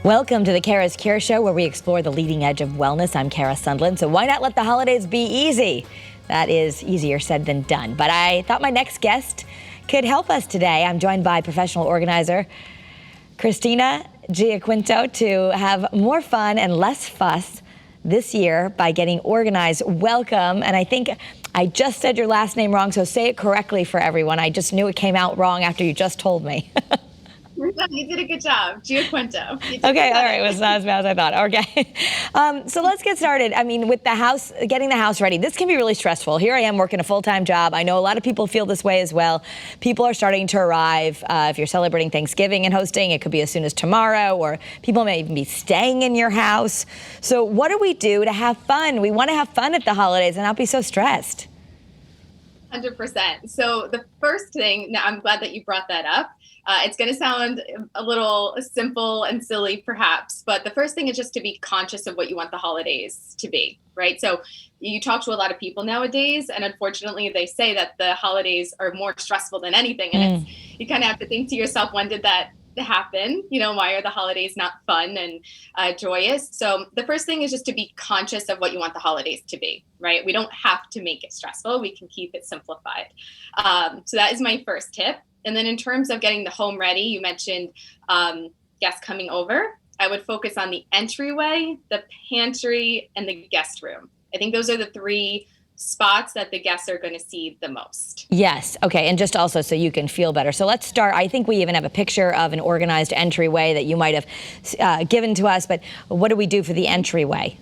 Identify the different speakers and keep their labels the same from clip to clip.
Speaker 1: Welcome to the Kara's Cure Show, where we explore the leading edge of wellness. I'm Kara Sundlun, so why not let the holidays be easy? That is easier said than done, but I thought my next guest could help us today. I'm joined by professional organizer Christina Giaquinto to have more fun and less fuss this year by getting organized. Welcome, and I think I just said your last name wrong, so say it correctly for everyone. I just knew it came out wrong after you just told me.
Speaker 2: You did a good job, Giaquinto.
Speaker 1: Okay, all right, it was not as bad as I thought. Okay, so let's get started. I mean, with the house, getting the house ready, this can be really stressful. Here I am working a full-time job. I know a lot of people feel this way as well. People are starting to arrive. If you're celebrating Thanksgiving and hosting, it could be as soon as tomorrow, or people may even be staying in your house. So what do we do to have fun? We want to have fun at the holidays and not be so stressed.
Speaker 2: 100%. So the first thing, now I'm glad that you brought that up. It's going to sound a little simple and silly, perhaps, but the first thing is just to be conscious of what you want the holidays to be, right? So you talk to a lot of people nowadays, and unfortunately, they say that the holidays are more stressful than anything. And you kind of have to think to yourself, when did that happen? You know, why are the holidays not fun and joyous? So the first thing is just to be conscious of what you want the holidays to be, right? We don't have to make it stressful. We can keep it simplified. So that is my first tip. And then in terms of getting the home ready, you mentioned guests coming over. I would focus on the entryway, the pantry, and the guest room. I think those are the three spots that the guests are going to see the most.
Speaker 1: Yes. Okay. And just also so you can feel better. So let's start. I think we even have a picture of an organized entryway that you might have given to us. But what do we do for the entryway?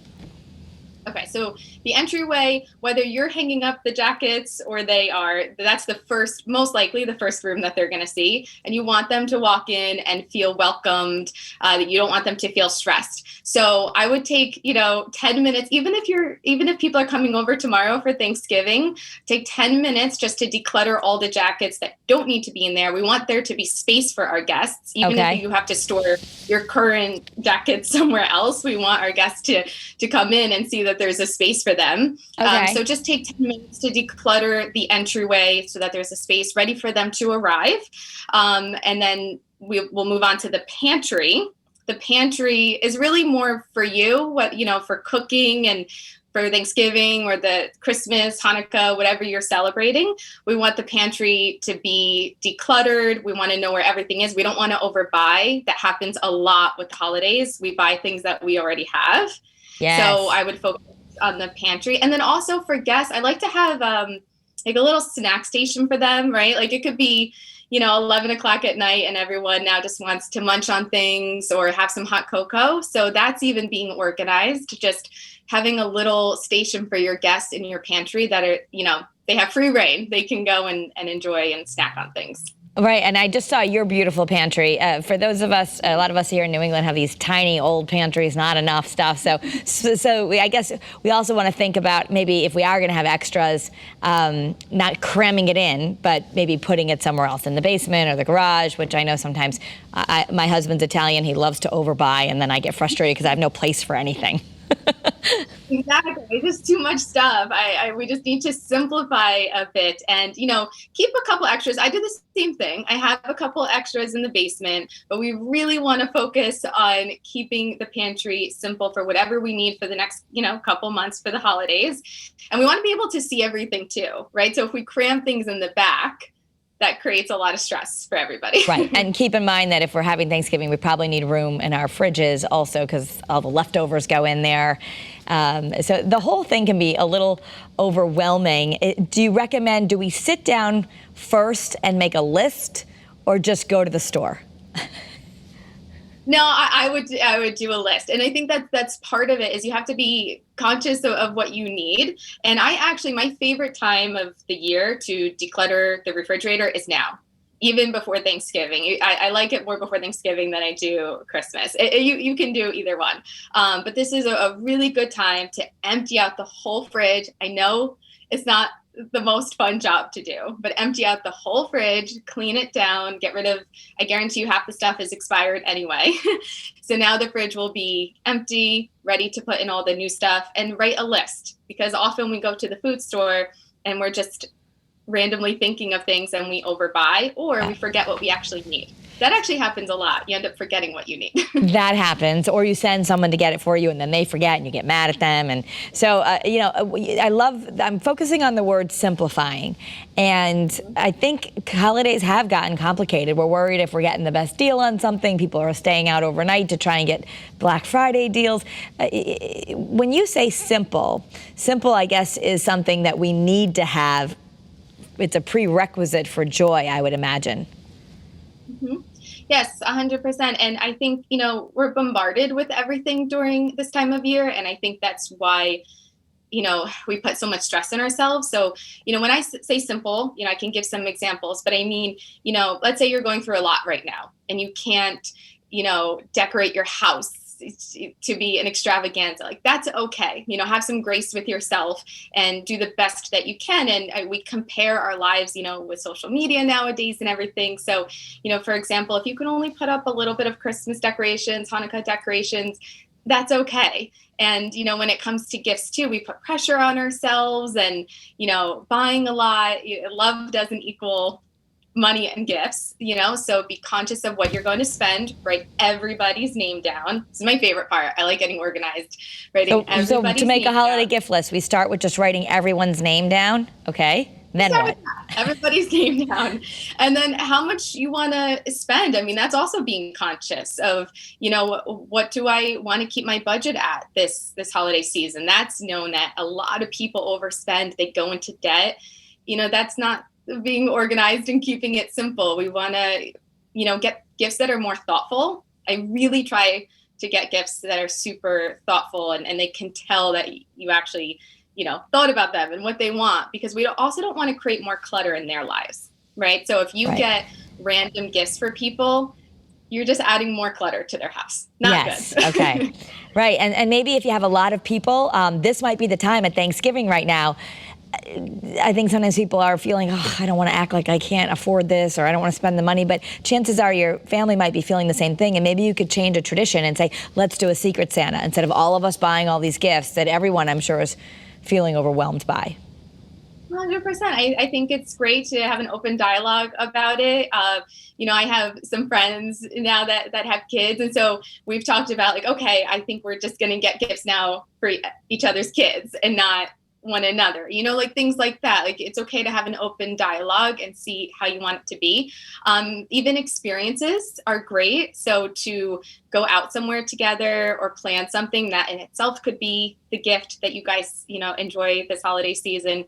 Speaker 2: Okay, so the entryway, whether you're hanging up the jackets or that's the first, most likely the first room that they're going to see. And you want them to walk in and feel welcomed. You don't want them to feel stressed. So I would take, 10 minutes, even if people are coming over tomorrow for Thanksgiving, take 10 minutes just to declutter all the jackets that don't need to be in there. We want there to be space for our guests, even if you have to store your current jackets somewhere else. We want our guests to come in and see that there's a space for them. So just take 10 minutes to declutter the entryway so that there's a space ready for them to arrive. And then we'll move on to the pantry. The pantry is really more for you, for cooking and for Thanksgiving or the Christmas, Hanukkah, whatever you're celebrating. We want the pantry to be decluttered. We want to know where everything is. We don't want to overbuy. That happens a lot with the holidays. We buy things that we already have. Yes. So I would focus on the pantry. And then also for guests, I like to have like a little snack station for them, right? Like it could be, 11 o'clock at night and everyone now just wants to munch on things or have some hot cocoa. So that's even being organized, just having a little station for your guests in your pantry that are, they have free reign. They can go and enjoy and snack on things.
Speaker 1: Right, and I just saw your beautiful pantry. For those of us, a lot of us here in New England have these tiny old pantries, not enough stuff. So I guess we also want to think about maybe if we are going to have extras, not cramming it in, but maybe putting it somewhere else in the basement or the garage, which I know sometimes my husband's Italian. He loves to overbuy, and then I get frustrated because I have no place for anything.
Speaker 2: Exactly. It's just too much stuff. We just need to simplify a bit and, keep a couple extras. I do the same thing. I have a couple extras in the basement, but we really want to focus on keeping the pantry simple for whatever we need for the next, couple months for the holidays. And we want to be able to see everything too, right? So if we cram things in the back, that creates a lot of stress for everybody.
Speaker 1: Right. And keep in mind that if we're having Thanksgiving, we probably need room in our fridges also because all the leftovers go in there. So the whole thing can be a little overwhelming. Do we sit down first and make a list or just go to the store?
Speaker 2: No, I would do a list. And I think that's part of it is you have to be conscious of what you need. And my favorite time of the year to declutter the refrigerator is now, even before Thanksgiving. I like it more before Thanksgiving than I do Christmas. You can do either one. But this is a really good time to empty out the whole fridge. I know it's not the most fun job to do, but empty out the whole fridge, clean it down, get rid of, I guarantee you half the stuff is expired anyway. So now the fridge will be empty, ready to put in all the new stuff, and write a list, because often we go to the food store and we're just randomly thinking of things and we overbuy, or we forget what we actually need. That actually happens a lot. You end up forgetting what you need.
Speaker 1: That happens, or you send someone to get it for you and then they forget and you get mad at them. And so, I'm focusing on the word simplifying. And I think holidays have gotten complicated. We're worried if we're getting the best deal on something. People are staying out overnight to try and get Black Friday deals. When you say simple, I guess, is something that we need to have. It's a prerequisite for joy, I would imagine.
Speaker 2: Mm-hmm. Yes, 100%. And I think, we're bombarded with everything during this time of year. And I think that's why, we put so much stress on ourselves. So, when I say simple, I can give some examples, but I mean, let's say you're going through a lot right now and you can't, decorate your house to be an extravaganza. Like, that's okay. Have some grace with yourself and do the best that you can. And we compare our lives, with social media nowadays and everything. So, for example, if you can only put up a little bit of Christmas decorations, Hanukkah decorations, that's okay. And, when it comes to gifts too, we put pressure on ourselves and, buying a lot. Love doesn't equal money and gifts, so be conscious of what you're going to spend. Write everybody's name down. This is my favorite part. I like getting organized. Writing everybody's
Speaker 1: so to make
Speaker 2: name
Speaker 1: a holiday
Speaker 2: down.
Speaker 1: gift list, we start with just writing everyone's name down. Okay. Then what?
Speaker 2: Everybody's name down. And then how much you want to spend. I mean, that's also being conscious of, what do I want to keep my budget at this holiday season? That's known that a lot of people overspend. They go into debt. That's not being organized and keeping it simple. We want to, get gifts that are more thoughtful. I really try to get gifts that are super thoughtful and they can tell that you actually, thought about them and what they want, because we also don't want to create more clutter in their lives, right? So if you get random gifts for people, you're just adding more clutter to their house. Not good.
Speaker 1: Okay. Right. And maybe if you have a lot of people, this might be the time at Thanksgiving right now. I think sometimes people are feeling, I don't want to act like I can't afford this, or I don't want to spend the money, but chances are your family might be feeling the same thing. And maybe you could change a tradition and say, let's do a Secret Santa instead of all of us buying all these gifts that everyone, I'm sure, is feeling overwhelmed by.
Speaker 2: 100%. I think it's great to have an open dialogue about it. I have some friends now that have kids. And so we've talked about okay, I think we're just going to get gifts now for each other's kids and not one another, things like that. It's okay to have an open dialogue and see how you want it to be. Even experiences are great. So to go out somewhere together or plan something that in itself could be the gift that you guys, enjoy this holiday season.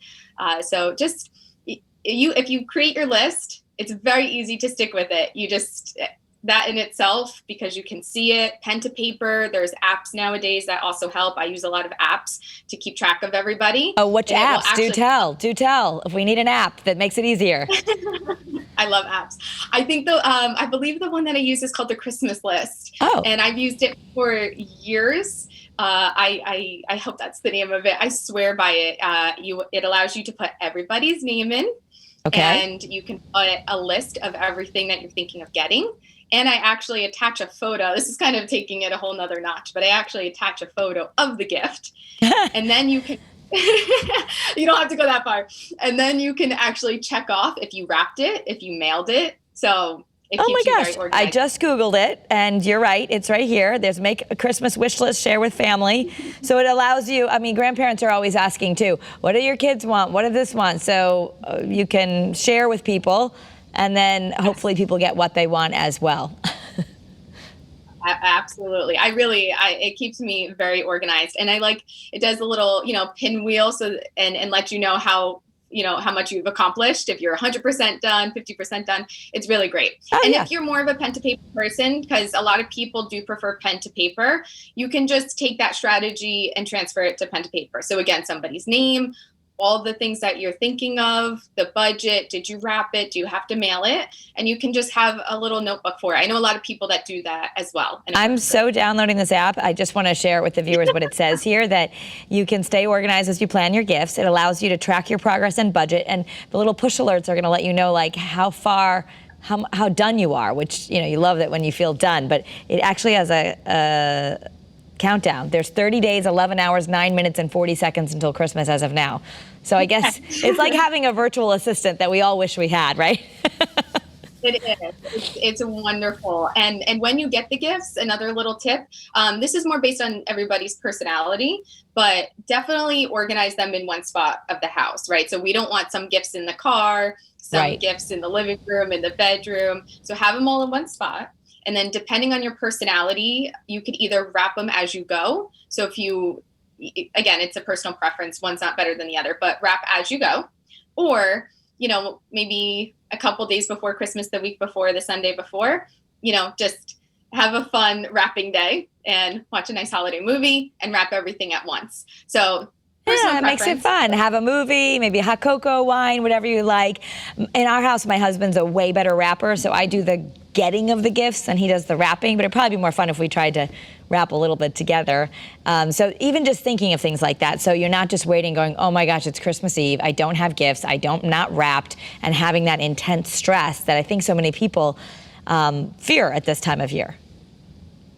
Speaker 2: So just if you create your list, it's very easy to stick with it. That in itself, because you can see it, pen to paper. There's apps nowadays that also help. I use a lot of apps to keep track of everybody.
Speaker 1: Oh, which apps? Do tell. If we need an app that makes it easier.
Speaker 2: I love apps. I think I believe the one that I use is called the Christmas list.
Speaker 1: Oh.
Speaker 2: And I've used it for years. I hope that's the name of it. I swear by it. It allows you to put everybody's name in.
Speaker 1: Okay.
Speaker 2: And you can put a list of everything that you're thinking of getting. And I actually attach a photo. This is kind of taking it a whole nother notch, but I actually attach a photo of the gift. And then you can, you don't have to go that far. And then you can actually check off if you wrapped it, if you mailed it. So it keeps you very organized.
Speaker 1: I just Googled it, and you're right. It's right here. There's make a Christmas wish list, share with family. So it allows you, grandparents are always asking too, what do your kids want? What do this want? So you can share with people. And then hopefully people get what they want as well.
Speaker 2: Absolutely. It keeps me very organized. And it does a little, pinwheel and let you know how much you've accomplished. If you're 100% done, 50% done, it's really great. If you're more of a pen to paper person, because a lot of people do prefer pen to paper, you can just take that strategy and transfer it to pen to paper. So again, somebody's name, all the things that you're thinking of, the budget, did you wrap it? Do you have to mail it? And you can just have a little notebook for it. I know a lot of people that do that as well.
Speaker 1: I'm so downloading this app. I just want to share with the viewers what it says here, that you can stay organized as you plan your gifts. It allows you to track your progress and budget. And the little push alerts are going to let you know how far, how done you are, which, you love that when you feel done. But it actually has a countdown. There's 30 days, 11 hours, 9 minutes, and 40 seconds until Christmas as of now. So I guess it's like having a virtual assistant that we all wish we had, right?
Speaker 2: It is. It's wonderful. And when you get the gifts, another little tip, this is more based on everybody's personality, but definitely organize them in one spot of the house, right? So we don't want some gifts in the car, some
Speaker 1: Right.
Speaker 2: gifts in the living room, in the bedroom. So have them all in one spot. And then depending on your personality, you could either wrap them as you go. So if you, again, it's a personal preference. One's not better than the other, but wrap as you go. Or, maybe a couple days before Christmas, the week before, the Sunday before, just have a fun wrapping day and watch a nice holiday movie and wrap everything at once. So
Speaker 1: Yeah, it makes it fun. Have a movie, maybe a hot cocoa, wine, whatever you like. In our house, my husband's a way better wrapper, so I do the getting of the gifts and he does the wrapping, but it'd probably be more fun if we tried to wrap a little bit together. So even just thinking of things like that, so you're not just waiting going, oh my gosh, it's Christmas Eve, I don't have gifts, not wrapped, and having that intense stress that I think so many people fear at this time of year.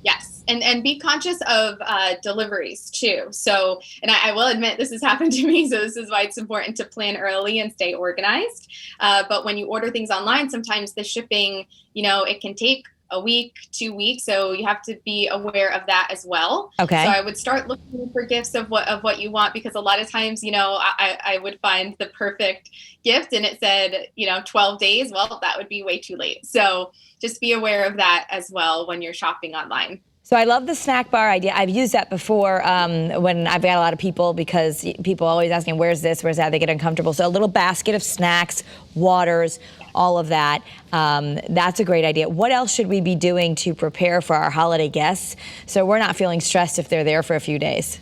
Speaker 2: Yes. And be conscious of deliveries too. So, and I will admit this has happened to me. So this is why it's important to plan early and stay organized. But when you order things online, sometimes the shipping, it can take a week, 2 weeks. So you have to be aware of that as well.
Speaker 1: Okay.
Speaker 2: So I would start looking for gifts of what you want, because a lot of times, I would find the perfect gift and it said, 12 days. Well, that would be way too late. So just be aware of that as well when you're shopping online.
Speaker 1: So I love the snack bar idea. I've used that before when I've got a lot of people, because people always asking, where's this, where's that? They get uncomfortable. So a little basket of snacks, waters, all of that. That's a great idea. What else should we be doing to prepare for our holiday guests so we're not feeling stressed if they're there for a few days?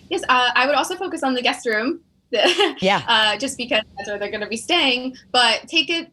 Speaker 2: Yes, I would also focus on the guest room.
Speaker 1: Yeah.
Speaker 2: Just because that's where they're going to be staying. But take it,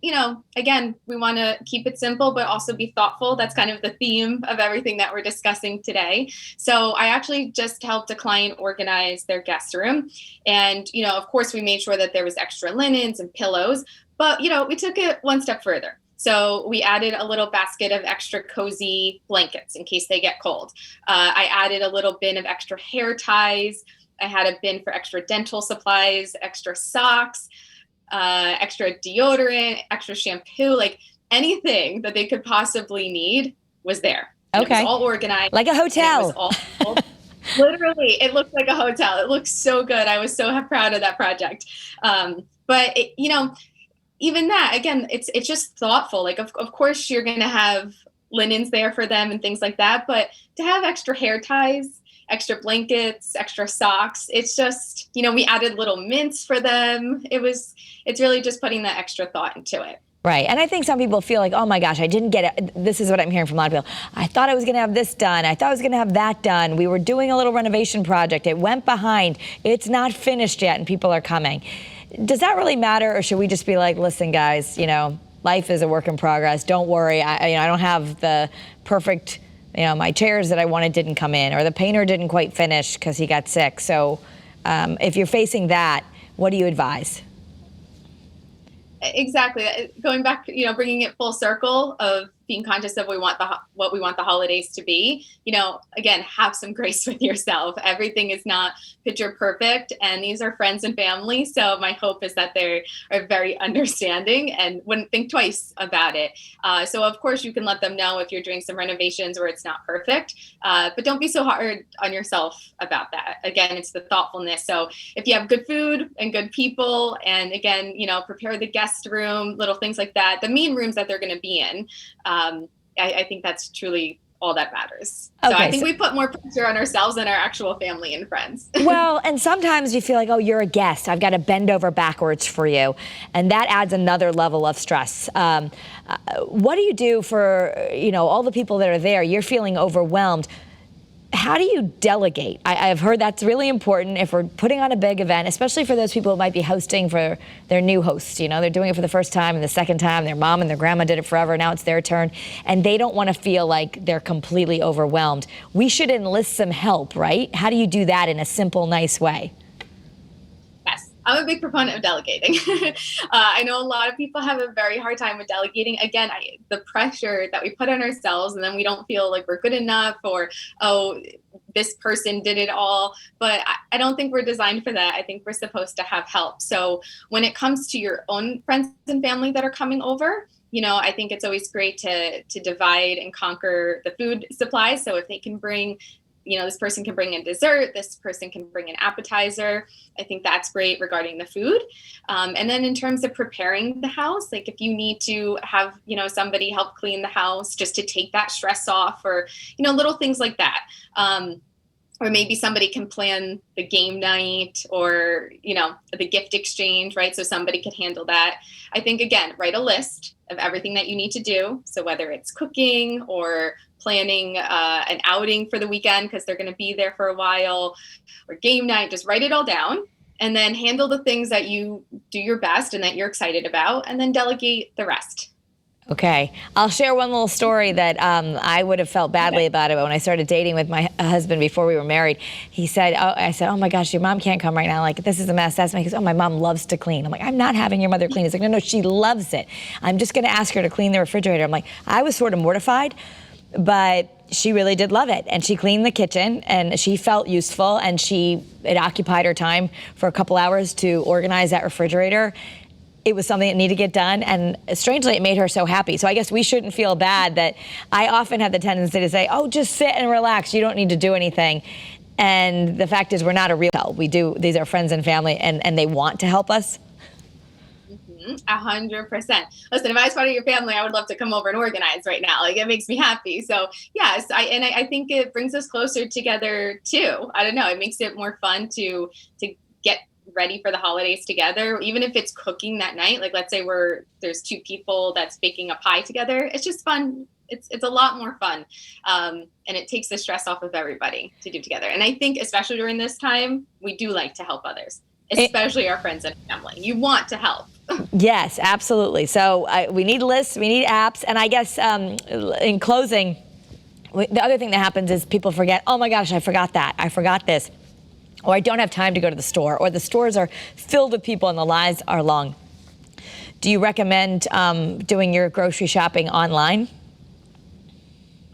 Speaker 2: again, we want to keep it simple, but also be thoughtful. That's kind of the theme of everything that we're discussing today. So I actually just helped a client organize their guest room. And, of course, we made sure that there was extra linens and pillows. But, we took it one step further. So we added a little basket of extra cozy blankets in case they get cold. I added a little bin of extra hair ties. I had a bin for extra dental supplies, extra socks, extra deodorant, extra shampoo, like anything that they could possibly need was there.
Speaker 1: Okay.
Speaker 2: It was all organized.
Speaker 1: Like a hotel.
Speaker 2: It was all literally, it looked like a hotel. It looked so good. I was so proud of that project. But even that, again, it's just thoughtful. Like, of course, you're going to have linens there for them and things like that. But to have extra hair ties, extra blankets, extra socks. It's just, we added little mints for them. It's really just putting that extra thought into it.
Speaker 1: Right. And I think some people feel like, oh my gosh, I didn't get it. This is what I'm hearing from a lot of people. I thought I was going to have this done. I thought I was going to have that done. We were doing a little renovation project. It went behind. It's not finished yet and people are coming. Does that really matter? Or should we just be like, listen, guys, life is a work in progress. Don't worry. I don't have the perfect, my chairs that I wanted didn't come in, or the painter didn't quite finish because he got sick. So if you're facing that, what do you advise?
Speaker 2: Exactly. Going back, bringing it full circle of being conscious of what we want the holidays to be. Again, have some grace with yourself. Everything is not picture perfect, and these are friends and family. So my hope is that they are very understanding and wouldn't think twice about it. So of course you can let them know if you're doing some renovations where it's not perfect, but don't be so hard on yourself about that. Again, it's the thoughtfulness. So if you have good food and good people, and again, prepare the guest room, little things like that, the main rooms that they're going to be in. I think that's truly all that matters.
Speaker 1: Okay,
Speaker 2: so I think we put more pressure on ourselves than our actual family and friends.
Speaker 1: Well, and sometimes you feel like, oh, you're a guest. I've got to bend over backwards for you. And that adds another level of stress. What do you do for, all the people that are there? You're feeling overwhelmed. How do you delegate? I've heard that's really important if we're putting on a big event, especially for those people who might be hosting for their new hosts. They're doing it for the first time and the second time. Their mom and their grandma did it forever. Now it's their turn. And they don't want to feel like they're completely overwhelmed. We should enlist some help, right? How do you do that in a simple, nice way?
Speaker 2: I'm a big proponent of delegating. I know a lot of people have a very hard time with delegating. Again, the pressure that we put on ourselves, and then we don't feel like we're good enough, or, oh, this person did it all. But I don't think we're designed for that. I think we're supposed to have help. So when it comes to your own friends and family that are coming over, I think it's always great to divide and conquer the food supply. So if they can bring, this person can bring a dessert, this person can bring an appetizer. I think that's great regarding the food. And then in terms of preparing the house, like if you need to have, somebody help clean the house just to take that stress off, or, little things like that. Or maybe somebody can plan the game night, or, the gift exchange, right? So somebody could handle that. I think, again, write a list of everything that you need to do. So whether it's cooking or planning an outing for the weekend because they're going to be there for a while, or game night, just write it all down, and then handle the things that you do your best and that you're excited about, and then delegate the rest.
Speaker 1: Okay. I'll share one little story that I would have felt badly about it. But when I started dating with my husband before we were married, I said, oh my gosh, your mom can't come right now. Like, this is a mess. He goes, oh, my mom loves to clean. I'm like, I'm not having your mother clean. He's like, no, she loves it. I'm just going to ask her to clean the refrigerator. I'm like, I was sort of mortified, but she really did love it. And she cleaned the kitchen, and she felt useful, and it occupied her time for a couple hours to organize that refrigerator. It was something that needed to get done, and strangely, it made her so happy. So I guess we shouldn't feel bad that I often have the tendency to say, oh, just sit and relax. You don't need to do anything. And the fact is, we're not a real help. These are friends and family, and they want to help us.
Speaker 2: 100%. Listen, if I was part of your family, I would love to come over and organize right now. Like, it makes me happy. So yes, I think it brings us closer together too. I don't know. It makes it more fun to get ready for the holidays together, even if it's cooking that night. Like, let's say there's two people that's baking a pie together. It's just fun. It's a lot more fun. And it takes the stress off of everybody to do together. And I think especially during this time, we do like to help others, especially our friends and family. You want to help.
Speaker 1: Yes, absolutely. So we need lists, we need apps. And I guess in closing, the other thing that happens is people forget, oh my gosh, I forgot that. I forgot this. Or I don't have time to go to the store, or the stores are filled with people and the lines are long. Do you recommend doing your grocery shopping online?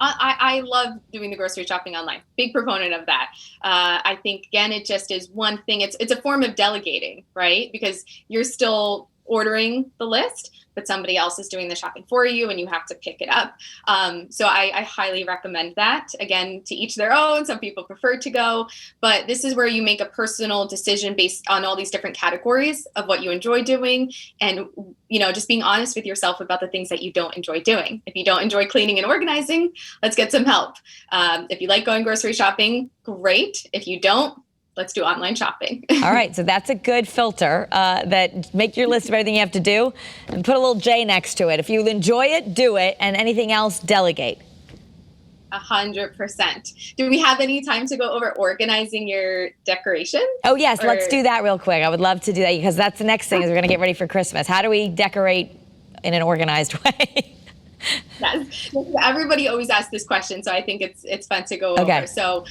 Speaker 2: I love doing the grocery shopping online. Big proponent of that. I think, again, it just is one thing. It's a form of delegating, right? Because you're still ordering the list, but somebody else is doing the shopping for you and you have to pick it up. So I highly recommend that. Again, to each their own. Some people prefer to go, but this is where you make a personal decision based on all these different categories of what you enjoy doing, and just being honest with yourself about the things that you don't enjoy doing. If you don't enjoy cleaning and organizing, let's get some help. If you like going grocery shopping, great. If you don't, let's do online shopping.
Speaker 1: All right, so that's a good filter. That make your list of everything you have to do and put a little J next to it. If you enjoy it, do it, and anything else, delegate.
Speaker 2: 100%. Do we have any time to go over organizing your decorations?
Speaker 1: Oh yes, let's do that real quick. I would love to do that, because that's the next thing, is we're going to get ready for Christmas. How do we decorate in an organized way?
Speaker 2: Yes. Everybody always asks this question, so I think it's fun to go over. So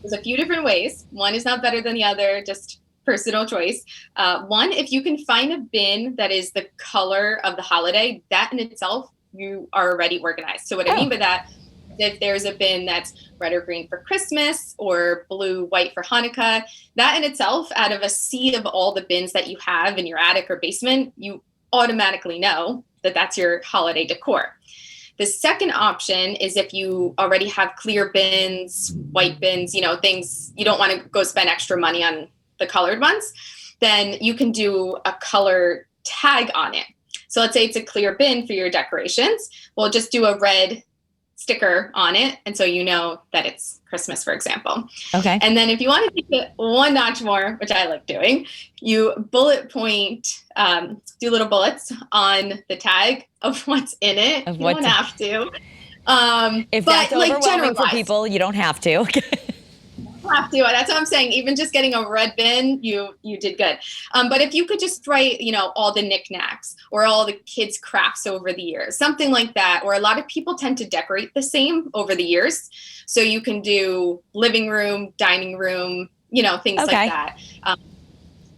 Speaker 2: there's a few different ways. One is not better than the other, just personal choice. One, if you can find a bin that is the color of the holiday, that in itself, you are already organized. So what I mean by that, if there's a bin that's red or green for Christmas, or blue, white for Hanukkah, that in itself, out of a sea of all the bins that you have in your attic or basement, you automatically know that that's your holiday decor. The second option is if you already have clear bins, white bins, things you don't want to go spend extra money on the colored ones, then you can do a color tag on it. So let's say it's a clear bin for your decorations. We'll just do a red sticker on it, and so you know that it's Christmas, for example.
Speaker 1: Okay.
Speaker 2: And then if you want to take it one notch more, which I like doing, you bullet point, do little bullets on the tag of what's in it. You don't have to.
Speaker 1: If that's overwhelming for people, you don't have to.
Speaker 2: Have to. That's what I'm saying. Even just getting a red bin, you did good. But if you could just write, all the knickknacks or all the kids' crafts over the years, something like that. Or a lot of people tend to decorate the same over the years. So you can do living room, dining room, things like that.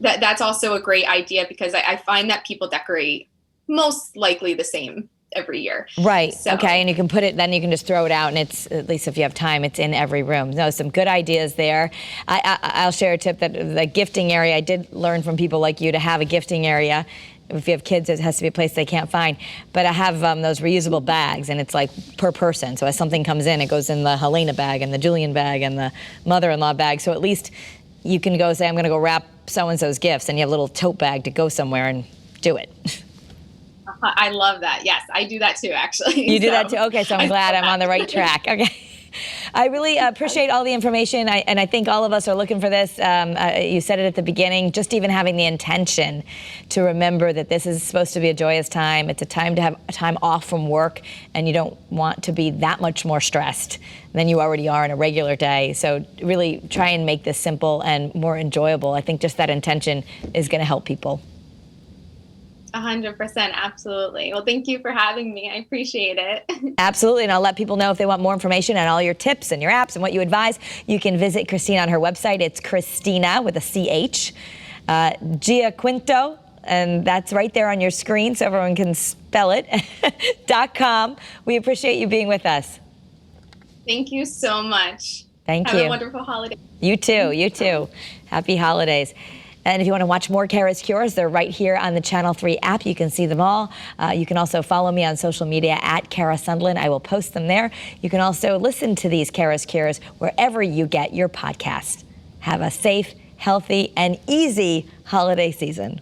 Speaker 2: That's also a great idea, because I find that people decorate most likely the same every year.
Speaker 1: Right.
Speaker 2: So.
Speaker 1: Okay. And you can put it, then you can just throw it out, and it's, at least if you have time, it's in every room. No, some good ideas there. I'll share a tip that the gifting area, I did learn from people like you to have a gifting area. if you have kids, it has to be a place they can't find. But I have those reusable bags, and it's like per person. So as something comes in, it goes in the Helena bag and the Julian bag and the mother-in-law bag. So at least you can go say, I'm going to go wrap so-and-so's gifts, and you have a little tote bag to go somewhere and do it.
Speaker 2: I love that. Yes, I do that too, actually.
Speaker 1: You do that too? Okay, so I'm glad I'm on the right track. Okay. I really appreciate all the information, and I think all of us are looking for this. You said it at the beginning, just even having the intention to remember that this is supposed to be a joyous time. It's a time to have time off from work, and you don't want to be that much more stressed than you already are in a regular day. So really try and make this simple and more enjoyable. I think just that intention is going to help people.
Speaker 2: 100%. Absolutely. Well, thank you for having me. I appreciate it.
Speaker 1: Absolutely. And I'll let people know if they want more information on all your tips and your apps and what you advise. You can visit Christina on her website. It's Christina with a CH, Giaquinto. And that's right there on your screen so everyone can spell it, .com. We appreciate you being with us.
Speaker 2: Thank you so much.
Speaker 1: Thank you.
Speaker 2: Have a wonderful holiday.
Speaker 1: You too. You too. Happy holidays. And if you want to watch more Kara's Cures, they're right here on the Channel 3 app. You can see them all. You can also follow me on social media at Kara Sundlun. I will post them there. You can also listen to these Kara's Cures wherever you get your podcasts. Have a safe, healthy, and easy holiday season.